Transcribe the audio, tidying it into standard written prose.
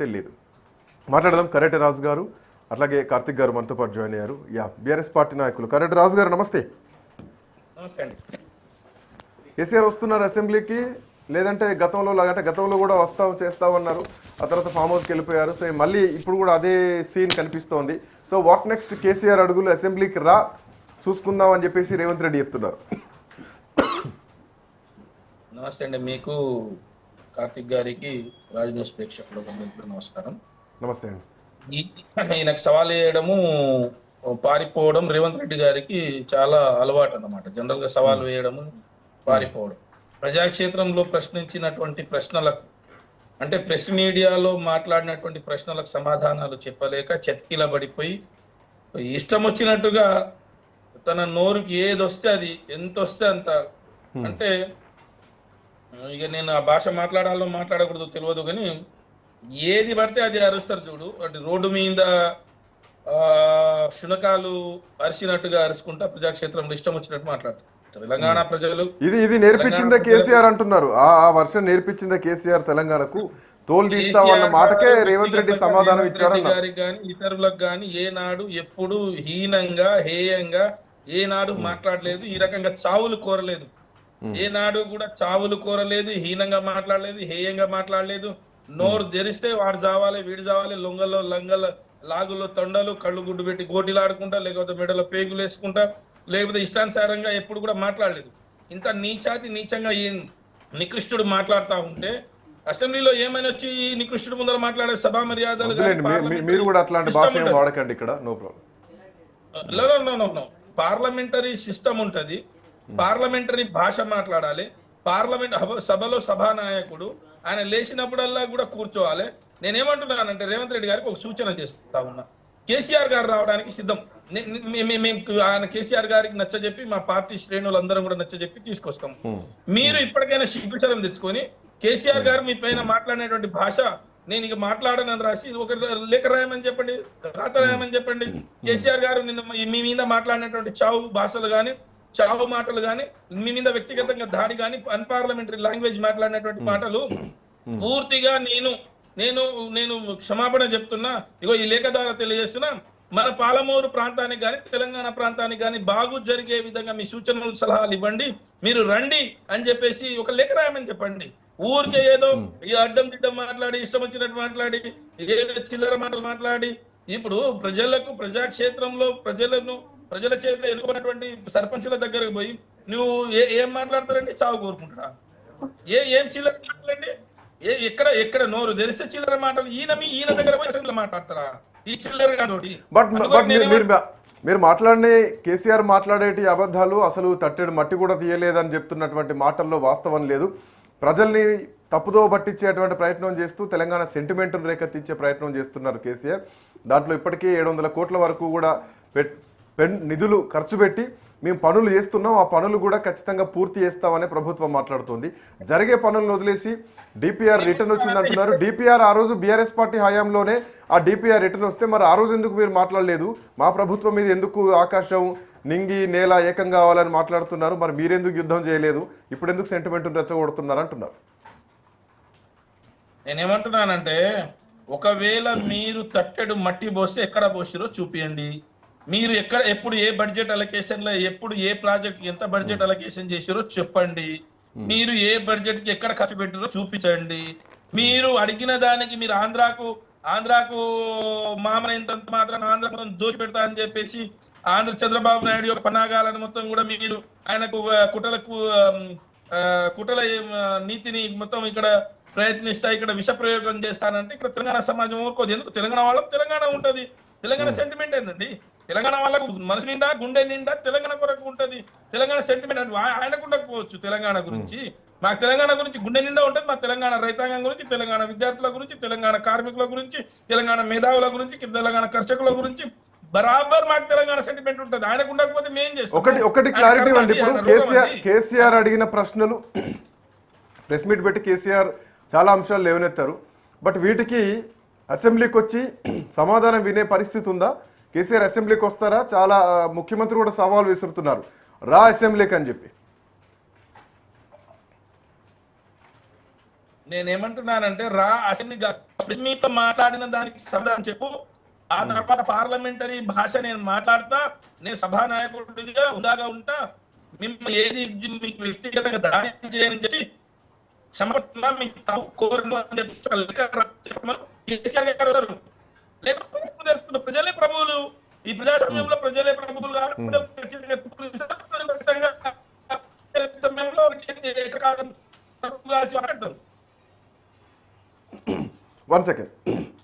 అయితే లేదు. మాట్లాడదాం. కరెడ్డి రాజు గారు అట్లాగే కార్తిక్ గారు మనతో పాటు జాయిన్ అయ్యారు. బీఆర్ఎస్ పార్టీ నాయకులు. కరెడ్డి రాజు గారు నమస్తే. కేసీఆర్ వస్తున్నారు అసెంబ్లీకి, లేదంటే గతంలో లాగంటే గతంలో కూడా చేస్తామన్నారు, ఆ తర్వాత ఫామ్ హౌస్కి వెళ్ళిపోయారు. సో మళ్ళీ ఇప్పుడు కూడా అదే సీన్ కనిపిస్తోంది. So what next? కేసీఆర్ అడుగులు అసెంబ్లీకి రా చూసుకుందాం అని చెప్పేసి రేవంత్ రెడ్డి చెప్తున్నారు. నమస్తే అండి, మీకు కార్తిక్ గారికి రాజ్ న్యూస్ ప్రేక్షకులకు నమస్కారం. నమస్తే అండి. ఈయనకు సవాల్ వేయడము పారిపోవడం రేవంత్ రెడ్డి గారికి చాలా అలవాటు అన్నమాట. జనరల్ గా సవాల్ వేయడము పారిపోవడం. ప్రజాక్షేత్రంలో ప్రశ్నించినటువంటి ప్రశ్నలకు అంటే ప్రెస్ మీడియాలో మాట్లాడినటువంటి ప్రశ్నలకు సమాధానాలు చెప్పలేక చతికిలబడిపోయి ఇష్టం వచ్చినట్టుగా తన నోరుకి ఏది వస్తే అది, ఎంత వస్తే అంత, అంటే ఇక నేను ఆ భాష మాట్లాడాలో మాట్లాడకూడదు తెలియదు కానీ ఏది పడితే అది అరుస్తారు చూడు. అంటే రోడ్డు మీద శునకాలు అరిచినట్టుగా అరుచుకుంటా ప్రజాక్షేత్రంలో ఇష్టం వచ్చినట్టు మాట్లాడతారు తెలంగాణ ప్రజలు. ఇది నేర్పించిందే కేసీఆర్ అంటున్నారు. ఆ వర్షం నేర్పించిందే కేసీఆర్ తెలంగాణకు. తోలు తీస్తామన్న మాటకే రేవంత్ రెడ్డి సమాధానం ఇచ్చారు. గారికి కానీ ఇతరులకు కానీ ఏనాడు ఎప్పుడు హీనంగా హేయంగా ఏనాడు మాట్లాడలేదు. ఈ రకంగా చావులు కోరలేదు. ఏనాడు కూడా చావులు కోరలేదు, హీనంగా మాట్లాడలేదు, హేయంగా మాట్లాడలేదు. నోరు తెరిస్తే వాడు చావాలి, వీడు చావాలి, లొంగల్లో లంగల లాగుల్లో తొండలు కళ్ళు గుడ్డు పెట్టి గోటిలాడుకుంటా, లేకపోతే మెడలో పేగులు వేసుకుంటా, లేకపోతే ఇష్టానుసారంగా ఎప్పుడు కూడా మాట్లాడలేదు. ఇంత నీచంగా ఈ నికృష్టుడు మాట్లాడుతూ ఉంటే అసెంబ్లీలో ఏమైనా వచ్చి నికృష్టుడు ముందర మాట్లాడే సభా మర్యాదలు పార్లమెంటరీ సిస్టమ్ ఉంటది, పార్లమెంటరీ భాష మాట్లాడాలి. పార్లమెంట్ సభలో సభానాయకుడు ఆయన లేచినప్పుడల్లా కూడా కూర్చోవాలి. నేనేమంటున్నానంటే రేవంత్ రెడ్డి గారికి ఒక సూచన చేస్తా ఉన్నా. కేసీఆర్ గారు రావడానికి సిద్ధం. ఆయన కేసీఆర్ గారికి నచ్చజెప్పి మా పార్టీ శ్రేణులందరం కూడా నచ్చజెప్పి తీసుకొస్తాం. మీరు ఇప్పటికైనా సిగ్గుచరం తెచ్చుకొని కేసీఆర్ గారు మీ పైన మాట్లాడినటువంటి భాష నేను ఇక మాట్లాడనని రాసి ఒక లేఖ రాయమని చెప్పండి, రాత రాయమని చెప్పండి. కేసీఆర్ గారు నిన్న మీ మీద మాట్లాడినటువంటి చావు భాషలు కానీ చావు మాటలు కానీ, మీ మీద వ్యక్తిగతంగా దాడి కానీ, అన్పార్లమెంటరీ లాంగ్వేజ్ మాట్లాడినటువంటి మాటలు పూర్తిగా నేను క్షమాపణ చెప్తున్నా. ఇగో ఈ లేఖ ద్వారా తెలియజేస్తున్నా. మన పాలమూరు ప్రాంతానికి కానీ తెలంగాణ ప్రాంతానికి కానీ బాగు జరిగే విధంగా మీ సూచనలు సలహాలు ఇవ్వండి, మీరు రండి అని చెప్పేసి ఒక లేఖ రాయమని చెప్పండి. ఊరికే ఏదో ఈ అడ్డం దిడ్డం మాట్లాడి ఇష్టం వచ్చినట్టు మాట్లాడి ఏదో చిల్లర మాటలు మాట్లాడి ఇప్పుడు ప్రజలకు ప్రజాక్షేత్రంలో ప్రజల చేత ఎన్నుకున్నటువంటి సర్పంచుల దగ్గరకు పోయి నువ్వు ఏం మాట్లాడతారండి? చావు కోరుకుంటారా? ఏం చిల్లర మాటలండి? ఎక్కడ నోరు తెరిస్తే చిల్లర మాటలు. ఈయన దగ్గర పోయి మాట్లాడతారా ఈ చిల్లర కాదోటి? మీరు మాట్లాడిన కేసీఆర్ మాట్లాడేటి అబద్ధాలు అసలు తట్టెడు మట్టి కూడా తీయలేదని చెప్తున్నటువంటి మాటల్లో వాస్తవం లేదు. ప్రజల్ని తప్పుదో పట్టించేటువంటి ప్రయత్నం చేస్తూ తెలంగాణ సెంటిమెంట్ను రేకెత్తించే ప్రయత్నం చేస్తున్నారు కేసీఆర్. దాంట్లో ఇప్పటికే 700 కోట్ల వరకు కూడా నిధులు ఖర్చు పెట్టి మేము పనులు చేస్తున్నాం, ఆ పనులు కూడా ఖచ్చితంగా పూర్తి చేస్తామని ప్రభుత్వం మాట్లాడుతుంది. జరిగే పనులను వదిలేసి డిపిఆర్ రిటర్న్ వచ్చిందంటున్నారు. డిపిఆర్ ఆ రోజు బీఆర్ఎస్ పార్టీ హయాంలోనే ఆ డిపిఆర్ రిటర్న్ వస్తే మరి ఆ రోజు ఎందుకు మీరు మాట్లాడలేదు? మా ప్రభుత్వం మీద ఎందుకు ఆకాశం నింగి నేల ఏకం కావాలని మాట్లాడుతున్నారు? మరి మీరెందుకు యుద్ధం చేయలేదు? ఇప్పుడు ఎందుకు సెంటిమెంట్ రెచ్చగొడుతున్నారు అంటున్నారు. నేనేమంటున్నానంటే ఒకవేళ మీరు తట్టెడు మట్టి పోస్తే ఎక్కడ పోసిరో చూపియండి. మీరు ఎప్పుడు ఏ బడ్జెట్ అలొకేషన్ లో ఎప్పుడు ఏ ప్రాజెక్ట్ ఎంత బడ్జెట్ అలొకేషన్ చేసిరో చెప్పండి. మీరు ఏ బడ్జెట్ కి ఎక్కడ ఖర్చు పెట్టిరో చూపించండి. మీరు అడిగిన దానికి మీరు ఆంధ్రాకు మామన ఇంత మాత్రం ఆంధ్ర మొత్తం దోచి పెడతా అని చెప్పేసి చంద్రబాబు నాయుడు యొక్క పన్నాగాలను మొత్తం కూడా మీరు ఆయనకు కుటల నీతిని మొత్తం ఇక్కడ ప్రయత్నిస్తా, ఇక్కడ విష ప్రయోగం చేస్తానంటే ఇక్కడ తెలంగాణ సమాజం ఊరుకోదు. ఎందుకు? తెలంగాణ వాళ్ళకు తెలంగాణ ఉంటది. తెలంగాణ సెంటిమెంట్ ఏంటండి? తెలంగాణ వాళ్ళకు మనసు నిండా గుండె నిండా తెలంగాణ కొరకు ఉంటది. తెలంగాణ సెంటిమెంట్ అంటే ఆయనకు ఉండకపోవచ్చు తెలంగాణ గురించి. మాకు తెలంగాణ గురించి గుండె నిండా ఉంటుంది. మా తెలంగాణ రైతాంగం గురించి, తెలంగాణ విద్యార్థుల గురించి, తెలంగాణ కార్మికుల గురించి, తెలంగాణ మేధావుల గురించి, తెలంగాణ కర్షకుల గురించి బరాబర్ మాకు తెలంగాణ సెంటిమెంట్ ఉంటుంది. ఆయనకు ఉండకపోతే మేం చేస్తాం. ఒకటి క్లారిటీ అండి. ఇప్పుడు కేసీఆర్ అడిగిన ప్రశ్నలు ప్రెస్ మీట్ పెట్టి కేసీఆర్ చాలా అంశాలు లేవనెత్తారు. బట్ వీటికి అసెంబ్లీకి వచ్చి సమాధానం వినే పరిస్థితి ఉందా? కేసీఆర్ అసెంబ్లీకి వస్తారా? చాలా ముఖ్యమంత్రి కూడా సవాల్ విసురుతున్నారు, రా అసెంబ్లీకి అని చెప్పి. నేనేమంటున్నానంటే అసెంబ్లీ మీతో మాట్లాడిన దానికి సమాధానం చెప్పు. ఆ తర్వాత పార్లమెంటరీ భాష నేను మాట్లాడతా, నేను సభానాయకుడిగా ఉందాగా ఉంటా, మిమ్మల్ని ఏది మీకు వ్యక్తిగతంగా దాడి చేయని చెప్పి క్షమపడుతున్నా, మీకు తప్పు కోరను అని చెప్పి చెప్పమని కేసీఆర్ గారు వస్తారు. లేకపోతే ప్రజలే ప్రభువులు, ఈ ప్రజాస్వామ్యంలో ప్రజలే ప్రభువులు వన్ సెకండ్.